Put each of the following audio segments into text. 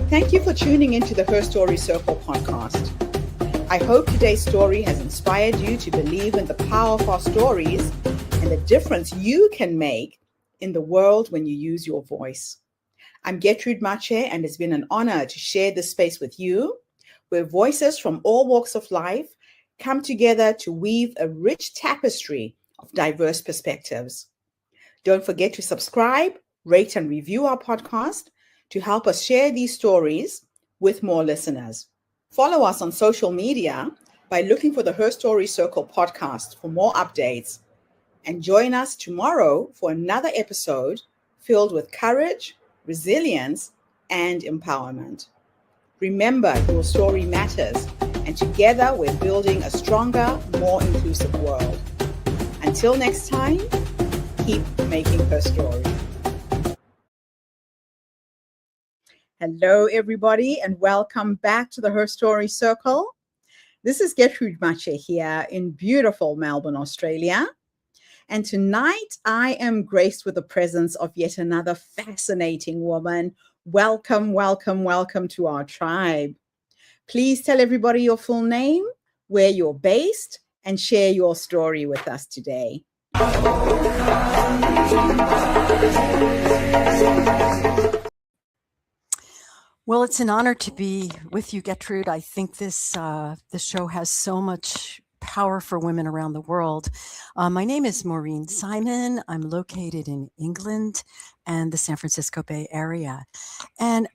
Thank you for tuning into the Her Story Circle podcast. I hope today's story has inspired you to believe in the power of our stories and the difference you can make in the world when you use your voice. I'm Gertrude Mache, and it's been an honor to share this space with you, where voices from all walks of life come together to weave a rich tapestry of diverse perspectives. Don't forget to subscribe, rate, and review our podcast to help us share these stories with more listeners. Follow us on social media by looking for the Her Story Circle podcast for more updates. And join us tomorrow for another episode filled with courage, resilience, and empowerment. Remember, your story matters, and together we're building a stronger, more inclusive world. Until next time, keep making her story. Hello, everybody, and welcome back to the Her Story Circle. This is Gertrude Mache here in beautiful Melbourne, Australia. And tonight I am graced with the presence of yet another fascinating woman. Welcome, welcome, welcome to our tribe. Please tell everybody your full name, where you're based, and share your story with us today. Well, it's an honor to be with you, Gertrude. I think this show has so much power for women around the world. My name is Maureen Simon. I'm located in England and the San Francisco Bay Area. And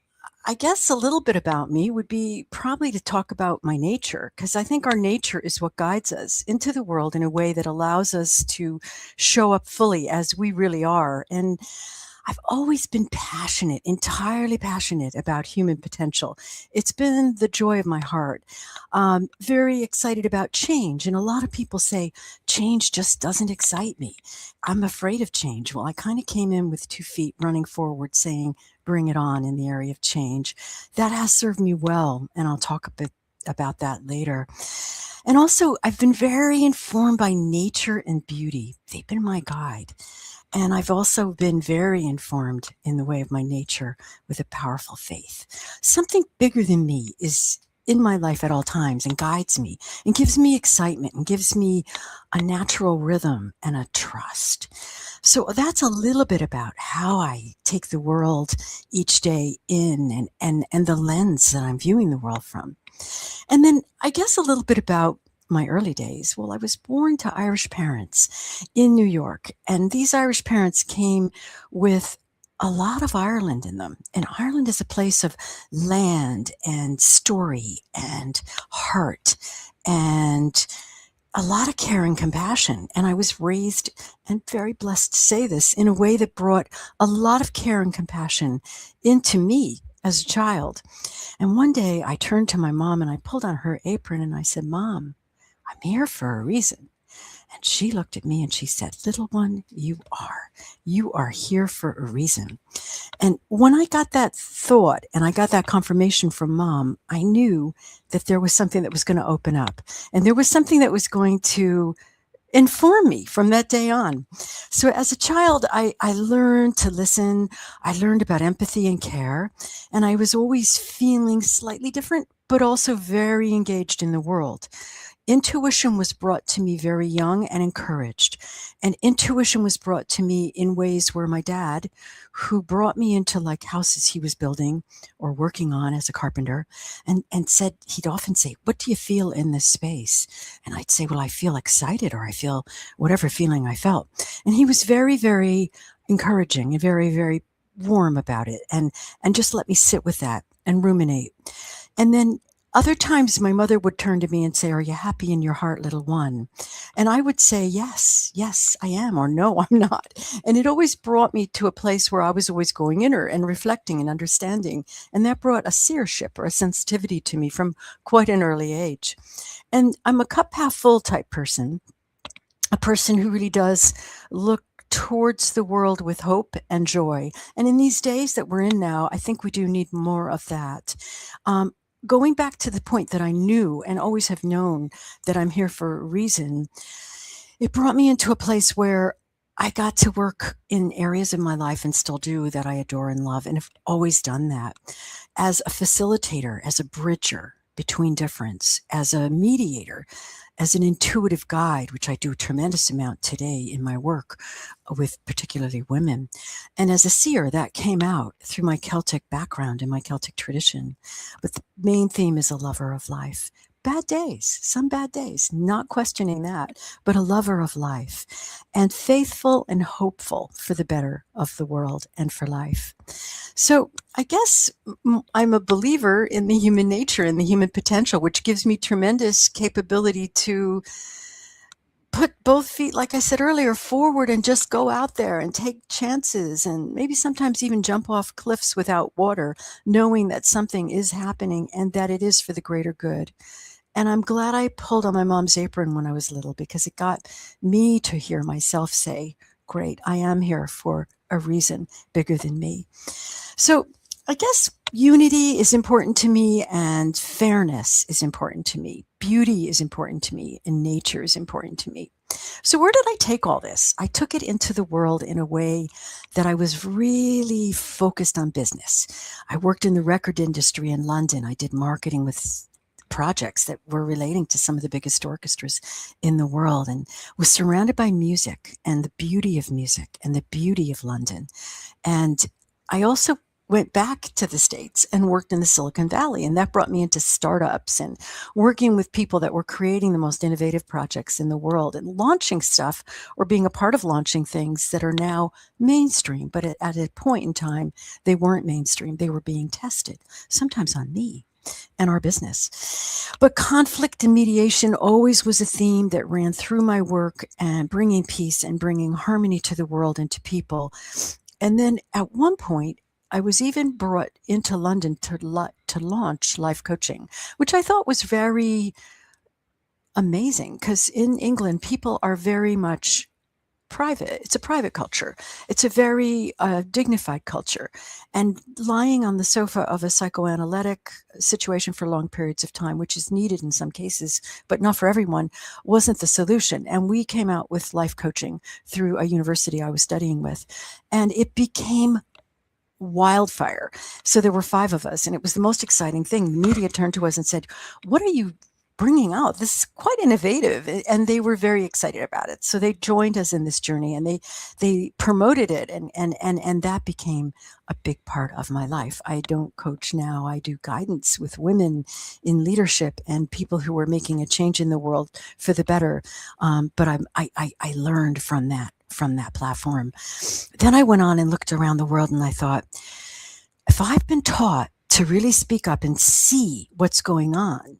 I guess a little bit about me would be probably to talk about my nature, because I think our nature is what guides us into the world in a way that allows us to show up fully as we really are. And I've always been passionate, entirely passionate about human potential. It's been the joy of my heart. Very excited about change. And a lot of people say, change just doesn't excite me. I'm afraid of change. Well, I kind of came in with 2 feet running forward saying, bring it on in the area of change. That has served me well. And I'll talk a bit about that later. And also, I've been very informed by nature and beauty. They've been my guide. And I've also been very informed in the way of my nature with a powerful faith. Something bigger than me is in my life at all times and guides me and gives me excitement and gives me a natural rhythm and a trust. So that's a little bit about how I take the world each day in and the lens that I'm viewing the world from. And then I guess a little bit about my early days. Well, I was born to Irish parents in New York, and these Irish parents came with a lot of Ireland in them. And Ireland is a place of land and story and heart and a lot of care and compassion. And I was raised, and very blessed to say this, in a way that brought a lot of care and compassion into me as a child. And one day I turned to my mom and I pulled on her apron and I said, Mom, I'm here for a reason. And she looked at me and she said, little one, you are here for a reason. And when I got that thought and I got that confirmation from Mom, I knew that there was something that was going to open up, and there was something that was going to inform me from that day on. So as a child, I learned to listen. I learned about empathy and care, and I was always feeling slightly different, but also very engaged in the world. Intuition was brought to me very young and encouraged. And intuition was brought to me in ways where my dad, who brought me into like houses he was building or working on as a carpenter, and said, he'd often say, what do you feel in this space? And I'd say, well, I feel excited, or I feel whatever feeling I felt. And he was very, very encouraging and very, very warm about it, and just let me sit with that and ruminate. And then other times my mother would turn to me and say, are you happy in your heart, little one? And I would say, yes, I am, or no, I'm not. And it always brought me to a place where I was always going inner and reflecting and understanding. And that brought a seership or a sensitivity to me from quite an early age. And I'm a cup half full type person, a person who really does look towards the world with hope and joy. And in these days that we're in now, I think we do need more of that. Going back to the point that I knew and always have known that I'm here for a reason, it brought me into a place where I got to work in areas of my life, and still do, that I adore and love, and have always done that. as a facilitator, as a bridger between difference, as a mediator, as an intuitive guide, which I do a tremendous amount today in my work with particularly women, and as a seer. That came out through my Celtic background and my Celtic tradition. But the main theme is a lover of life. Bad days, some bad days, not questioning that, but a lover of life and faithful and hopeful for the better of the world and for life. So I guess I'm a believer in the human nature and the human potential, which gives me tremendous capability to put both feet, like I said earlier, forward and just go out there and take chances and maybe sometimes even jump off cliffs without water, knowing that something is happening and that it is for the greater good. And I'm glad I pulled on my mom's apron when I was little, because it got me to hear myself say, great, I am here for a reason bigger than me. So I guess unity is important to me, and fairness is important to me. Beauty is important to me, and nature is important to me. So where did I take all this? I took it into the world in a way that I was really focused on business. I worked in the record industry in London. I did marketing with projects that were relating to some of the biggest orchestras in the world, and was surrounded by music and the beauty of music and the beauty of London. And I also went back to the States and worked in the Silicon Valley, and that brought me into startups and working with people that were creating the most innovative projects in the world and launching stuff or being a part of launching things that are now mainstream. But at a point in time, they weren't mainstream. They were being tested, sometimes on me and our business. But conflict and mediation always was a theme that ran through my work, and bringing peace and bringing harmony to the world and to people. And then at one point, I was even brought into London to launch life coaching, which I thought was very amazing, because in England, people are very much private. It's a private culture. It's a very dignified culture. And lying on the sofa of a psychoanalytic situation for long periods of time, which is needed in some cases, but not for everyone, wasn't the solution. And we came out with life coaching through a university I was studying with, and it became wildfire. So there were 5 of us, and it was the most exciting thing. The media turned to us and said, "What are you bringing out? This is quite innovative." And they were very excited about it. So they joined us in this journey, and they promoted it, and that became a big part of my life. I don't coach now. I do guidance with women in leadership and people who are making a change in the world for the better. But I learned from that platform. Then I went on and looked around the world, and I thought, if I've been taught to really speak up and see what's going on,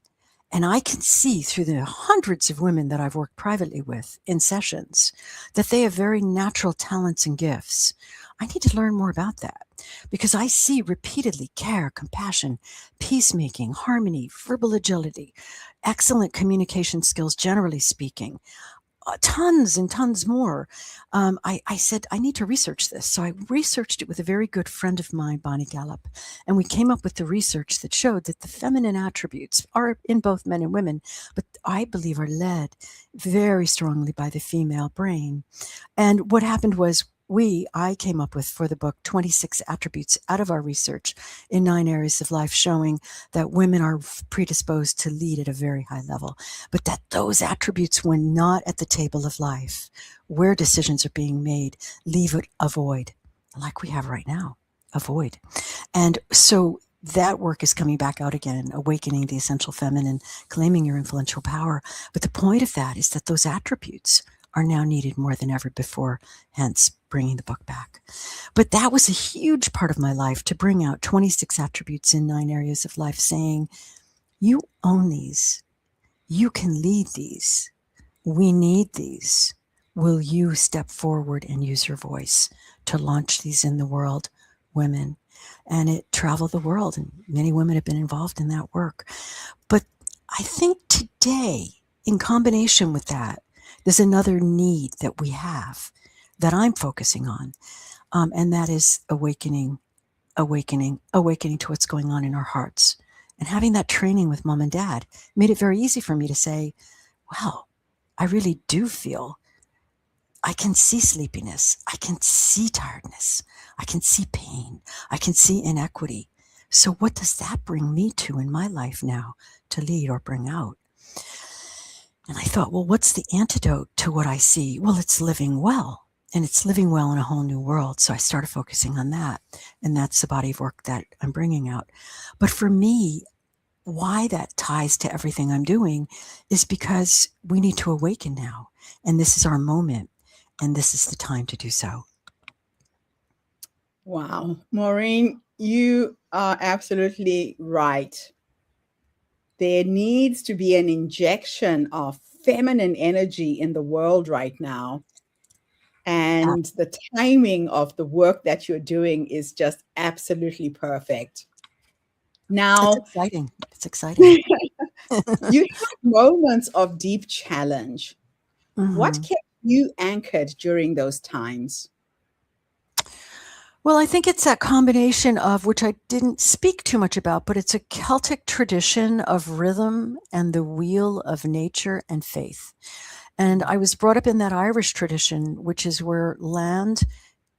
and I can see through the hundreds of women that I've worked privately with in sessions that they have very natural talents and gifts, I need to learn more about that, because I see repeatedly care, compassion, peacemaking, harmony, verbal agility, excellent communication skills, generally speaking, tons and tons more. I said, I need to research this. So I researched it with a very good friend of mine, Bonnie Gallup, and we came up with the research that showed that the feminine attributes are in both men and women, but I believe are led very strongly by the female brain. And what happened was, I came up with, for the book, 26 attributes out of our research in 9 areas of life, showing that women are predisposed to lead at a very high level, but that those attributes, when not at the table of life, where decisions are being made, leave it a void, like we have right now, a void. And so that work is coming back out again, awakening the essential feminine, claiming your influential power. But the point of that is that those attributes are now needed more than ever before, hence bringing the book back. But that was a huge part of my life, to bring out 26 attributes in 9 areas of life, saying, you own these. You can lead these. We need these. Will you step forward and use your voice to launch these in the world, women? And it traveled the world, and many women have been involved in that work. But I think today, in combination with that, there's another need that we have that I'm focusing on, and that is awakening to what's going on in our hearts. And having that training with mom and dad made it very easy for me to say, wow, I really do feel, I can see sleepiness, I can see tiredness, I can see pain, I can see inequity. So, what does that bring me to in my life now to lead or bring out? And I thought, well, what's the antidote to what I see? Well, it's living well. And it's living well in a whole new world. So I started focusing on that. And that's the body of work that I'm bringing out. But for me, why that ties to everything I'm doing is because we need to awaken now. And this is our moment. And this is the time to do so. Wow. Maureen, you are absolutely right. There needs to be an injection of feminine energy in the world right now. And the timing of the work that you're doing is just absolutely perfect. It's Now, exciting. It's exciting. you have moments of deep challenge. What Mm-hmm. kept you anchored during those times? Well, I think it's that combination of which I didn't speak too much about, but it's a Celtic tradition of rhythm and the wheel of nature and faith. And I was brought up in that Irish tradition, which is where land,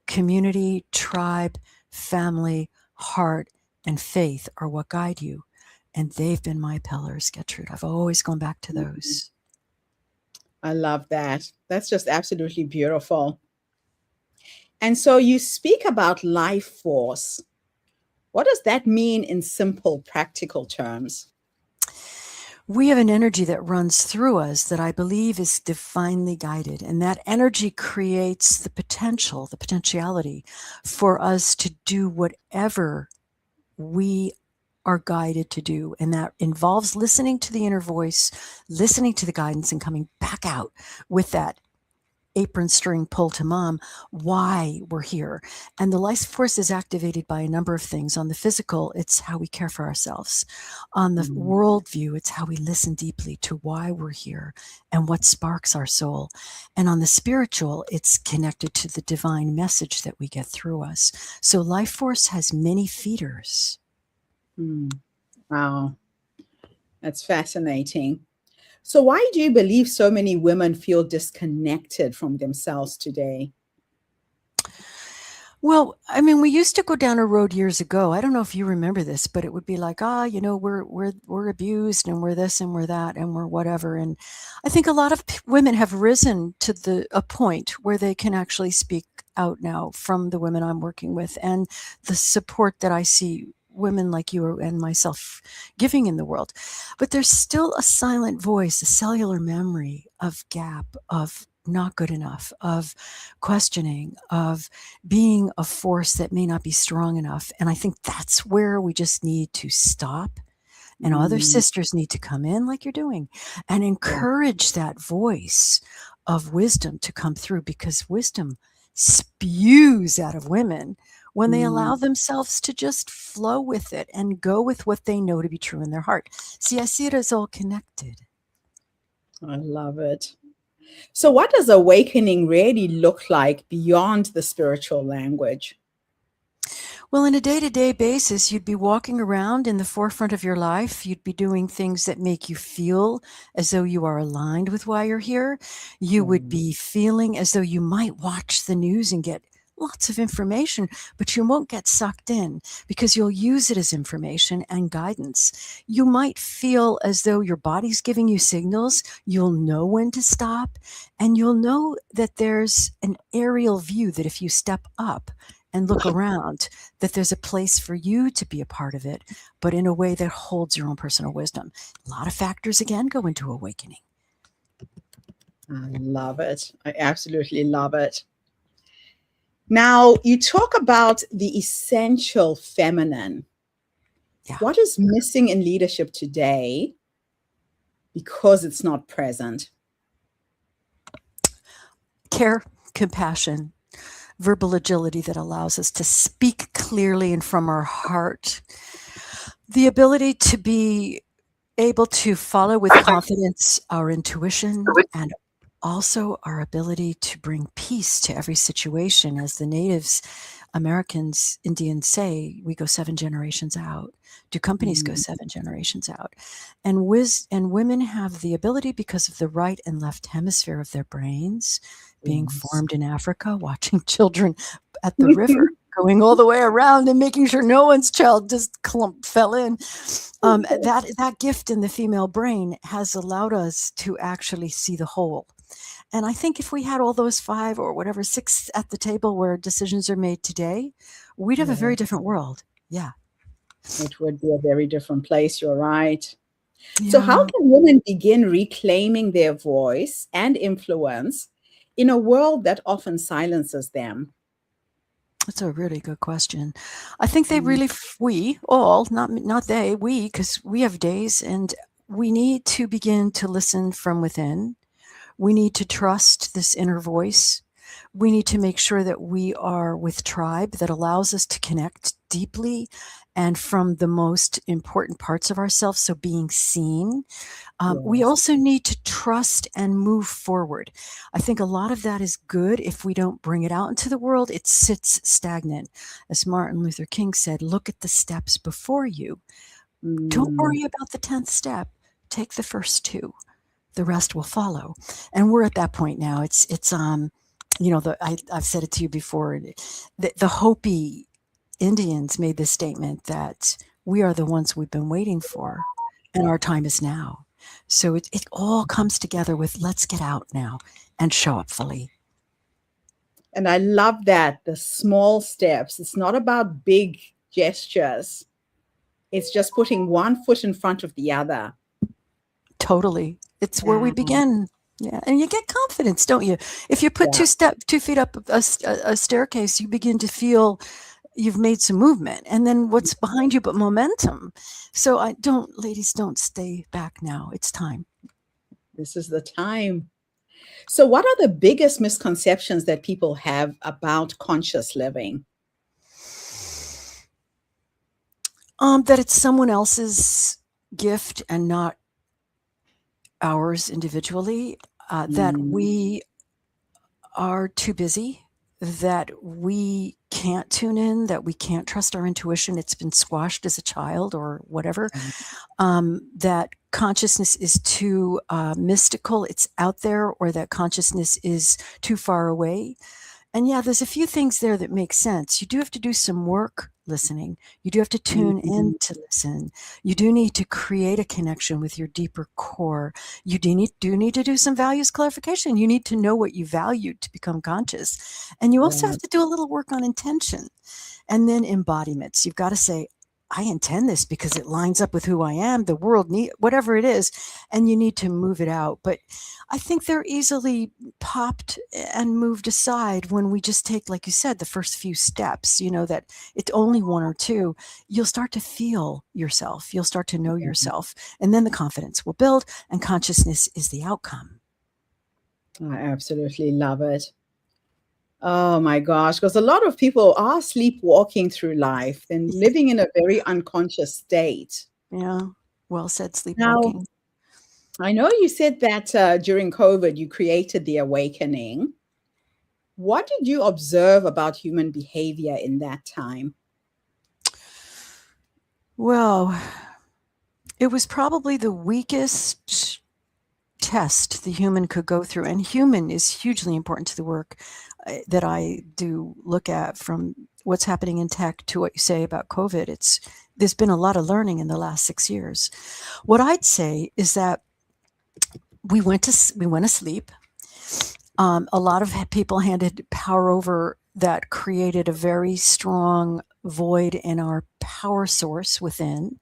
community, tribe, family, heart, and faith are what guide you. And they've been my pillars, Gertrude. I've always gone back to those. I love that. That's just absolutely beautiful. And so you speak about life force. What does that mean in simple, practical terms? We have an energy that runs through us that I believe is divinely guided. And that energy creates the potentiality for us to do whatever we are guided to do. And that involves listening to the inner voice, listening to the guidance, and coming back out with that apron string pull to mom, why we're here. And the life force is activated by a number of things. On the physical, it's how we care for ourselves. On the worldview, it's how we listen deeply to why we're here and what sparks our soul. And on the spiritual, it's connected to the divine message that we get through us. So life force has many feeders. Wow, that's fascinating. So, why do you believe so many women feel disconnected from themselves today? Well, I mean, we used to go down a road years ago. I don't know if you remember this, but it would be like, we're abused and we're this and we're that and we're whatever. And I think a lot of women have risen to a point where they can actually speak out now from the women I'm working with and the support that I see women like you and myself giving in the world. But there's still a silent voice, a cellular memory of gap, of not good enough, of questioning, of being a force that may not be strong enough. And I think that's where we just need to stop. And other sisters need to come in like you're doing and encourage that voice of wisdom to come through, because wisdom spews out of women when they allow themselves to just flow with it and go with what they know to be true in their heart. See, I see it as all connected. I love it. So, what does awakening really look like beyond the spiritual language? Well, in a day-to-day basis, you'd be walking around in the forefront of your life. You'd be doing things that make you feel as though you are aligned with why you're here. You would be feeling as though you might watch the news and get lots of information, but you won't get sucked in because you'll use it as information and guidance. You might feel as though your body's giving you signals. You'll know when to stop, and you'll know that there's an aerial view that if you step up and look around, that there's a place for you to be a part of it, but in a way that holds your own personal wisdom. A lot of factors, again, go into awakening. I love it. I absolutely love it. Now, you talk about the essential feminine. Yeah. What is missing in leadership today because it's not present? Care, compassion, verbal agility that allows us to speak clearly and from our heart. The ability to be able to follow with confidence our intuition, and also our ability to bring peace to every situation. As the natives, Americans, Indians say, we go 7 generations out. Do companies go 7 generations out? And women have the ability, because of the right and left hemisphere of their brains being formed in Africa, watching children at the river, going all the way around and making sure no one's child just clump fell in. That gift in the female brain has allowed us to actually see the whole. And I think if we had all those 5 or whatever, 6 at the table where decisions are made today, we'd have a very Yes, different world. Yeah. it would be a very different place. You're right. So, how Yeah. can women begin reclaiming their voice and influence in a world that often silences them? That's a really good question. I think they Mm, really, we all, not they, we, because we have days and we need to begin to listen from within. We need to trust this inner voice. We need to make sure that we are with tribe that allows us to connect deeply and from the most important parts of ourselves. So being seen. We yes. also need to trust and move forward. I think a lot of that is good. If we don't bring it out into the world, it sits stagnant. As Martin Luther King said, look at the steps before you. Don't Mm, worry about the 10th step. Take the first 2. The rest will follow. And we're at that point now. I've said it to you before. The Hopi Indians made this statement that we are the ones we've been waiting for, and our time is now. So it all comes together with let's get out now and show up fully. and I love that the small steps. It's not about big gestures, it's just putting one foot in front of the other. Totally. It's where we Yeah, begin. Yeah. And you get confidence, don't you? If you put yeah. 2 feet up a staircase, you begin to feel you've made some movement. And then what's behind you but momentum? So ladies, don't stay back now. It's time. This is the time. So, what are the biggest misconceptions that people have about conscious living? That it's someone else's gift and not ours individually, that Mm, we are too busy, that we can't tune in, that we can't trust our intuition. It's been squashed as a child or whatever. That consciousness is too mystical, it's out there, or that consciousness is too far away. And yeah, there's a few things there that make sense. You do have to do some work listening. You do have to tune in mm, to listen. You do need to create a connection with your deeper core. You do need to do some values clarification. You need to know what you value to become conscious. And you also right. have to do a little work on intention. And then embodiments. You've got to say, I intend this because it lines up with who I am, the world need whatever it is, and you need to move it out. But I think they're easily popped and moved aside when we just take, like you said, the first few steps, that it's only 1 or 2. You'll start to feel yourself. You'll start to know yourself. And then the confidence will build, and consciousness is the outcome. I absolutely love it. Oh my gosh, because a lot of people are sleepwalking through life and living in a very unconscious state. Yeah. Well said, Now, sleepwalking. I know you said that during COVID you created the awakening. What did you observe about human behavior in that time? Well, it was probably the weakest test the human could go through. And human is hugely important to the work that I do look at, from what's happening in tech to what you say about COVID. There's been a lot of learning in the last 6 years. What I'd say is that we went asleep. A lot of people handed power over that created a very strong void in our power source within.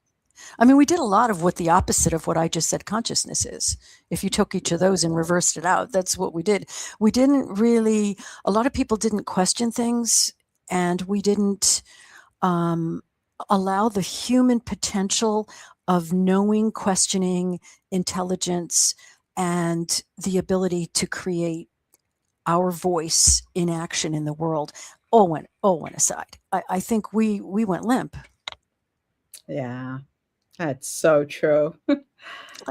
I mean, we did a lot of what the opposite of what I just said consciousness is. If you took each of those and reversed it out, that's what we did. We didn't really, a lot of people didn't question things, and we didn't um, allow the human potential of knowing, questioning, intelligence, and the ability to create our voice in action in the world all went aside. I think we went limp. Yeah, that's so true.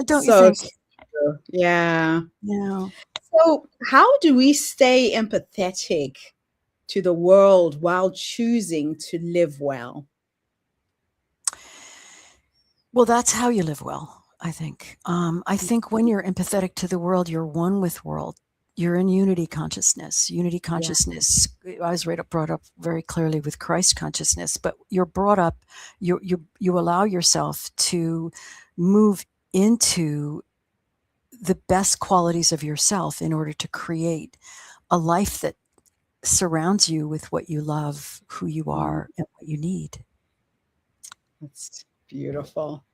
Don't you So think? true. Yeah. Yeah. So, how do we stay empathetic to the world while choosing to live well? Well, that's how you live well, I think. I think when you're empathetic to the world, you're one with world. you're in unity consciousness. Unity Yeah. consciousness, I was brought up very clearly with Christ consciousness, but you're brought up, you allow yourself to move into the best qualities of yourself in order to create a life that surrounds you with what you love, who you are, and what you need. That's beautiful.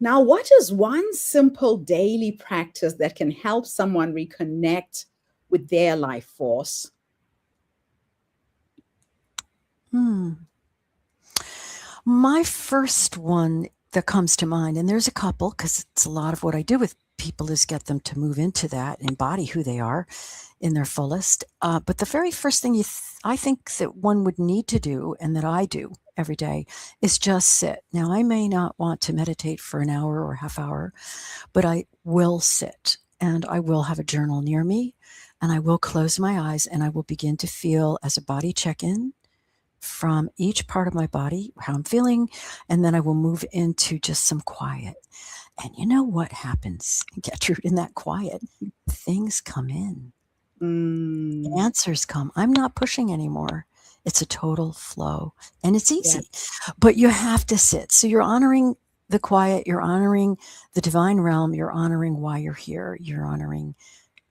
Now, what is one simple daily practice that can help someone reconnect with their life force? My first one that comes to mind, and there's a couple because it's a lot of what I do with people is get them to move into that, embody who they are in their fullest. But the very first thing I think that one would need to do, and that I do every day, is just sit. Now, I may not want to meditate for an hour or half hour, but I will sit and I will have a journal near me and I will close my eyes and I will begin to feel as a body check-in from each part of my body, how I'm feeling, and then I will move into just some quiet. And you know what happens, Gertrude, in that quiet? Things come in. Mm, Answers come. I'm not pushing anymore. It's a total flow and it's yeah. easy, but you have to sit. So you're honoring the quiet, you're honoring the divine realm, you're honoring why you're here, you're honoring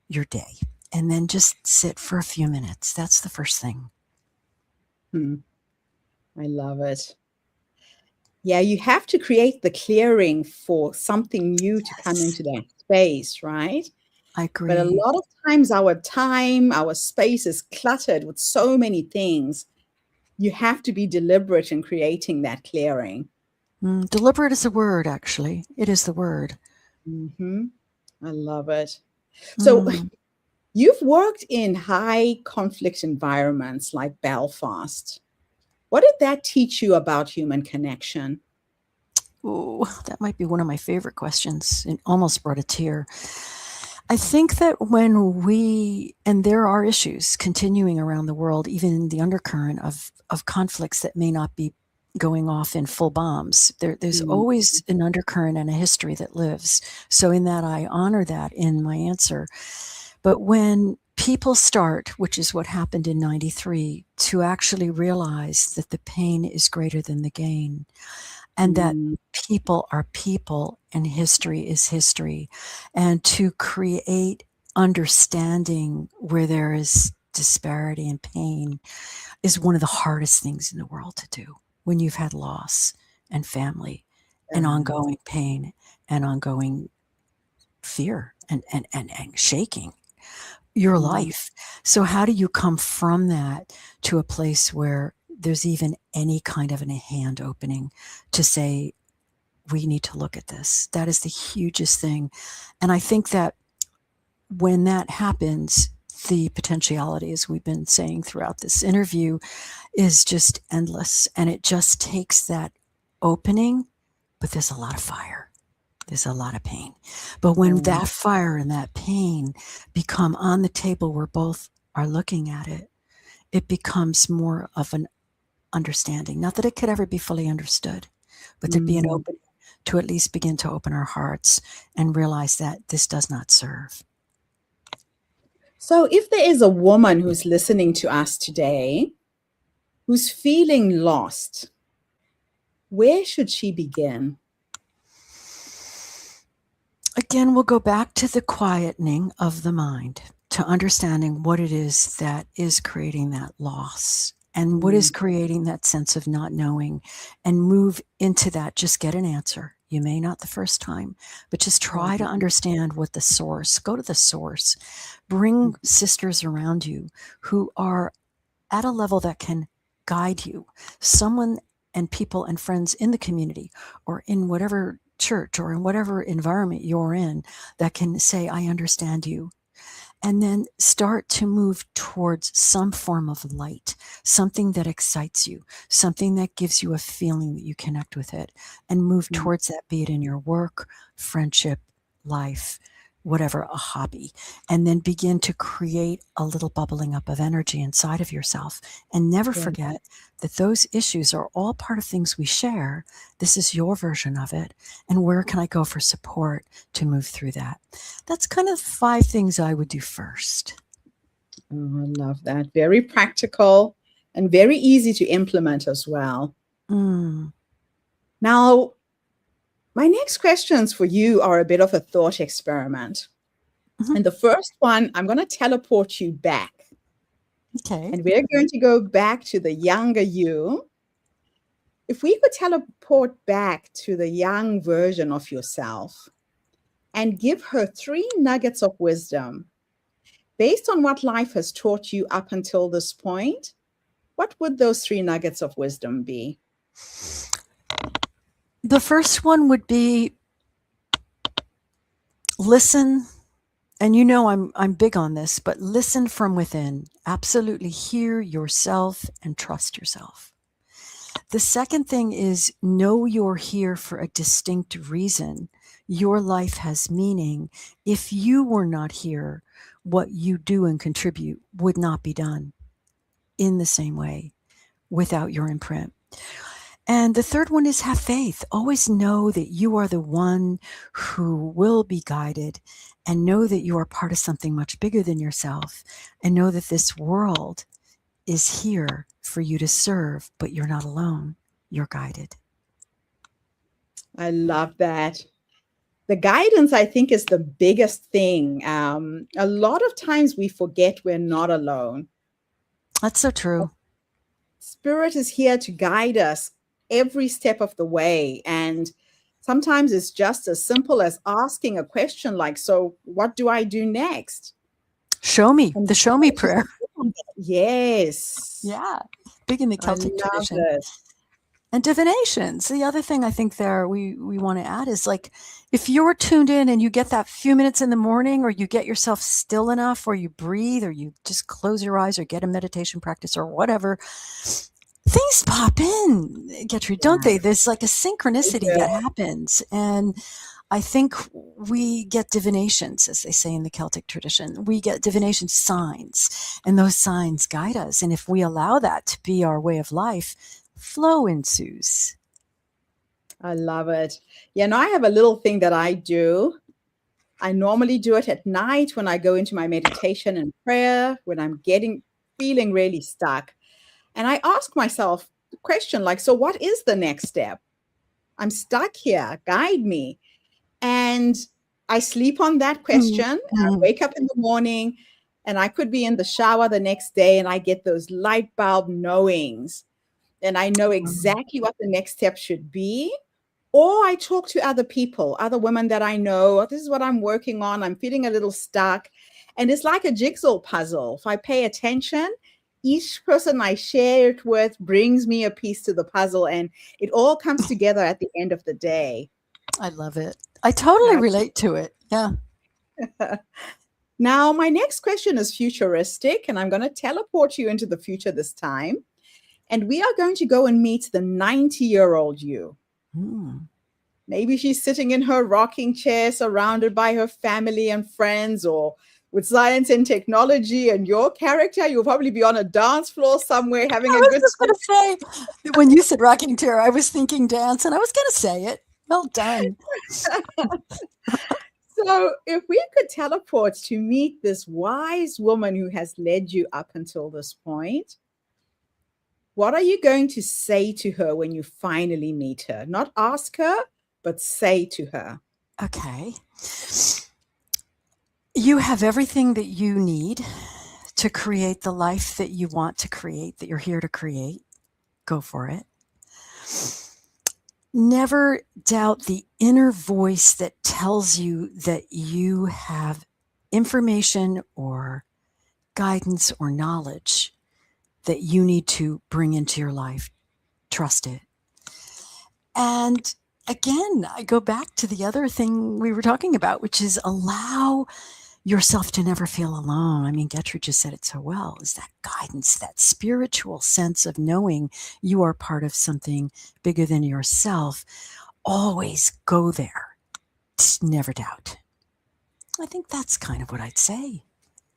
your day. And then just sit for a few minutes. That's the first thing. I love it. Yeah, you have to create the clearing for something new to come into that space, right? I But a agree. lot of times our time, our space is cluttered with so many things. You have to be deliberate in creating that clearing. Deliberate is a word, actually. It is the word. Hmm. I love it. So Mm. you've worked in high conflict environments like Belfast. What did that teach you about human connection? Ooh, that might be one of my favorite questions. It almost brought a tear. I think that and there are issues continuing around the world, even in the undercurrent of conflicts that may not be going off in full bombs. There's Mm, always an undercurrent and a history that lives. So in that, I honor that in my answer. But when people start, which is what happened in 93, to actually realize that the pain is greater than the gain, and that mm, people are people and history is history, and to create understanding where there is disparity and pain is one of the hardest things in the world to do when you've had loss and family and yeah. ongoing pain and ongoing fear and shaking your Mm, life. So how do you come from that to a place where there's even any kind of a hand opening to say, we need to look at this? That is the hugest thing. And I think that when that happens, the potentiality, as we've been saying throughout this interview, is just endless. And it just takes that opening, but there's a lot of fire. There's a lot of pain. But when yeah. that fire and that pain become on the table where both are looking at it, it becomes more of an understanding. Not that it could ever be fully understood, but to be an Mm. opening, to at least begin to open our hearts and realize that this does not serve. So, if there is a woman who's listening to us today who's feeling lost, where should she begin? Again, we'll go back to the quietening of the mind, to understanding what it is that is creating that loss and what is Mm, creating that sense of not knowing, and move into that. Just get an answer. You may not the first time, but just try to yeah. understand what the source, go to the source, bring sisters around you who are at a level that can guide you, someone and people and friends in the community or in whatever church or in whatever environment you're in that can say, I understand you. And then start to move towards some form of light, something that excites you, something that gives you a feeling that you connect with it, and move Mm, towards that, be it in your work, friendship, life. whatever, a hobby, and then begin to create a little bubbling up of energy inside of yourself. And never Yeah. forget that those issues are all part of things we share. This is your version of it. And where can I go for support to move through that? That's kind of 5 things I would do first. Oh, I love that. Very practical and very easy to implement as well. Mm. Now, my next questions for you are a bit of a thought experiment. Mhm. And the first one, I'm going to teleport you back. Okay. And we're going to go back to the younger you. If we could teleport back to the young version of yourself and give her 3 nuggets of wisdom based on what life has taught you up until this point, what would those 3 nuggets of wisdom be? The first one would be listen. And you know I'm big on this, but listen from within. Absolutely hear yourself and trust yourself. The second thing is know you're here for a distinct reason. Your life has meaning. If you were not here, what you do and contribute would not be done in the same way without your imprint. And the third one is have faith. Always know that you are the one who will be guided, and know that you are part of something much bigger than yourself, and know that this world is here for you to serve, but you're not alone. You're guided. I love that. The guidance, I think, is the biggest thing. A lot of times we forget we're not alone. That's so true. Spirit is here to guide us every step of the way. And sometimes it's just as simple as asking a question like, so what do I do next? Show me, And the show me prayer. yes. Yeah. Big in the I Celtic love tradition. it. And divinations. The other thing I think there we want to add is like if you're tuned in and you get that few minutes in the morning, or you get yourself still enough, or you breathe, or you just close your eyes, or get a meditation practice, or whatever, things pop in, Gertrude, don't Yeah, they? There's like a they synchronicity do. that happens. And I think we get divinations, as they say in the Celtic tradition. We get divination signs, and those signs guide us. And if we allow that to be our way of life, flow ensues. I love it. Yeah, no, I have a little thing that I do. I normally do it at night when I go into my meditation and prayer, when I'm feeling really stuck. And I ask myself the question like, so what is the next step? I'm stuck here. Guide me. And I sleep on that question. I Mm-hmm. wake up in the morning and I could be in the shower the next day and I get those light bulb knowings. And I know exactly what the next step should be. Or I talk to other people, other women that I know. This is what I'm working on. I'm feeling a little stuck. And it's like a jigsaw puzzle. If I pay attention, each person I share it with brings me a piece to the puzzle, and it all comes together at the end of the day. I love it. I totally relate to it. Yeah. Now, my next question is futuristic, and I'm going to teleport you into the future this time. And we are going to go and meet the 90-year-old you. Maybe she's sitting in her rocking chair surrounded by her family and friends, or with science and technology and your character, you'll probably be on a dance floor somewhere having a good I was going to say, when you said rocking chair, I was thinking dance, and I was going to say it. Well done. So if we could teleport to meet this wise woman who has led you up until this point, what are you going to say to her when you finally meet her? Not ask her, but say to her. Okay. You have everything that you need to create the life that you want to create, that you're here to create. Go for it. Never doubt the inner voice that tells you that you have information or guidance or knowledge that you need to bring into your life. Trust it. And again, I go back to the other thing we were talking about, which is allow yourself to never feel alone. I mean, Gertrude just said it so well, is that guidance, that spiritual sense of knowing you are part of something bigger than yourself. Always go there. Never doubt. I think that's kind of what I'd say.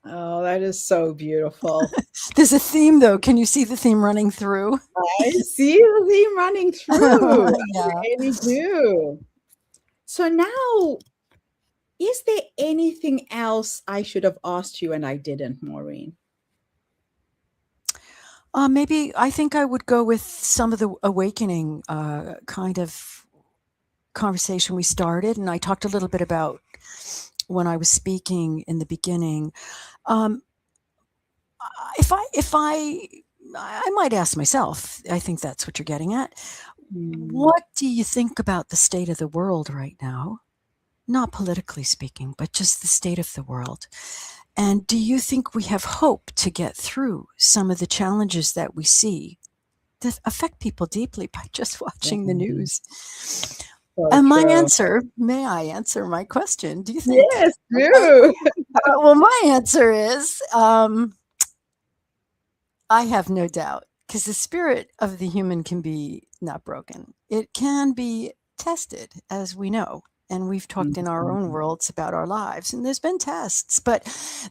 Oh, that is so beautiful. There's a theme, though. Can you see the theme running through? I see the theme running through. Yeah. I really do. So now, is there anything else I should have asked you and I didn't, Maureen? Maybe I think I would go with some of the awakening kind of conversation we started, and I talked a little bit about when I was speaking in the beginning. Um, I might ask myself, I think that's what you're getting at. What do you think about the state of the world right now? Not politically speaking, but just the state of the world. And do you think we have hope to get through some of the challenges that we see that affect people deeply by just watching the news? So And my true. answer, may I answer my question? Do you think? Yes, do. Well, my answer is I have no doubt, because the spirit of the human can be not broken. It can be tested, as we know. And we've talked in our own worlds about our lives, and there's been tests, but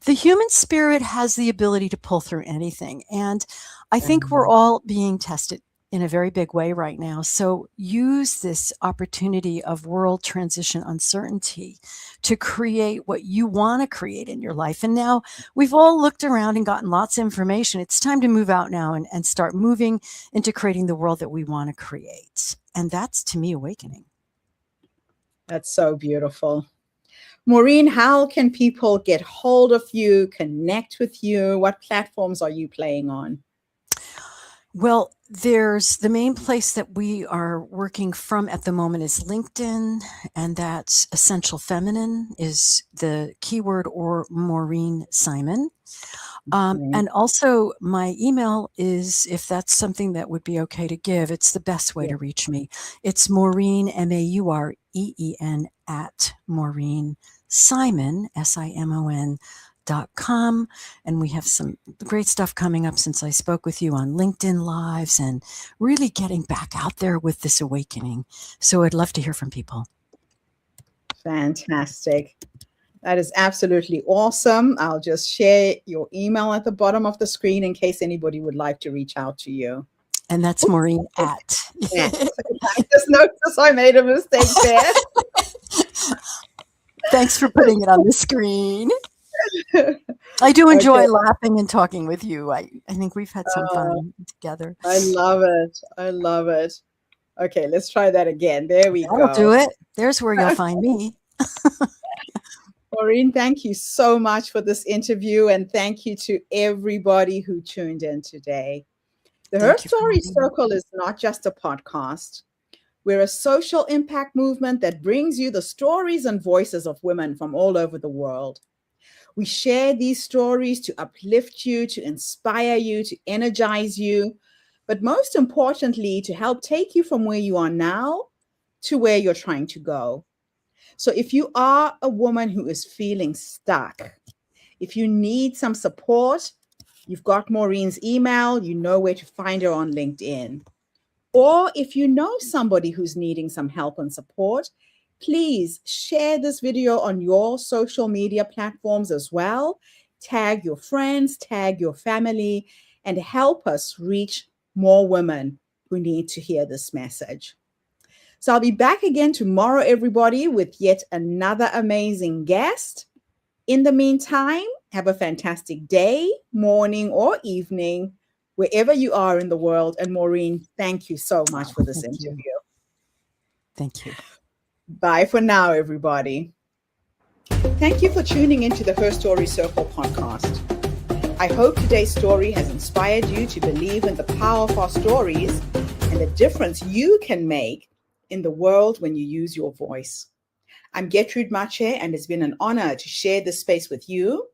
the human spirit has the ability to pull through anything. And I think we're all being tested in a very big way right now. So use this opportunity of world transition uncertainty to create what you want to create in your life. And now we've all looked around and gotten lots of information. It's time to move out now and start moving into creating the world that we want to create. And that's, to me, awakening. That's so beautiful. Maureen, how can people get hold of you, connect with you? What platforms are you playing on? Well, there's the main place that we are working from at the moment is LinkedIn, and that's Essential Feminine is the keyword, or Maureen Simon. And also my email is, if that's something that would be okay to give, it's the best way to reach me. It's Maureen, MAUREEN, at Maureen Simon, SIMON.com. And we have some great stuff coming up since I spoke with you on LinkedIn Lives and really getting back out there with this awakening. So I'd love to hear from people. Fantastic. That is absolutely awesome. I'll just share your email at the bottom of the screen in case anybody would like to reach out to you. And that's Maureen at. I just noticed I made a mistake there. Thanks for putting it on the screen. I do enjoy laughing and talking with you. I think we've had some fun together. I love it. I love it. Okay, let's try that again. There we go. That'll do it. There's where you'll find me. Maureen, thank you so much for this interview, and thank you to everybody who tuned in today. The Her Story Circle is not just a podcast. We're a social impact movement that brings you the stories and voices of women from all over the world. We share these stories to uplift you, to inspire you, to energize you, but most importantly, to help take you from where you are now to where you're trying to go. So if you are a woman who is feeling stuck, if you need some support, you've got Maureen's email, you know where to find her on LinkedIn. Or if you know somebody who's needing some help and support, please share this video on your social media platforms as well. Tag your friends, tag your family, and help us reach more women who need to hear this message. So I'll be back again tomorrow, everybody, with yet another amazing guest. In the meantime, have a fantastic day, morning, or evening, wherever you are in the world. And Maureen, thank you so much for this interview. Thank you. Bye for now, everybody. Thank you for tuning into the Her Story Circle podcast. I hope today's story has inspired you to believe in the power of our stories and the difference you can make in the world when you use your voice. I'm Gertrude Mache, and it's been an honor to share this space with you,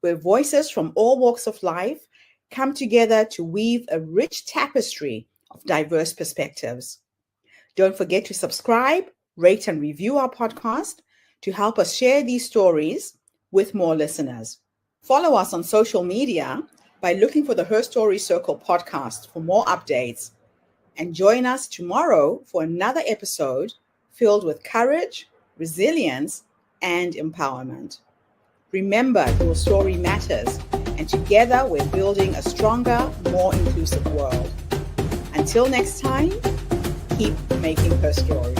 where voices from all walks of life come together to weave a rich tapestry of diverse perspectives. Don't forget to subscribe, rate, and review our podcast to help us share these stories with more listeners. Follow us on social media by looking for the Her Story Circle podcast for more updates. And join us tomorrow for another episode filled with courage, resilience, and empowerment. Remember, your story matters, and together we're building a stronger, more inclusive world. Until next time, keep making her story.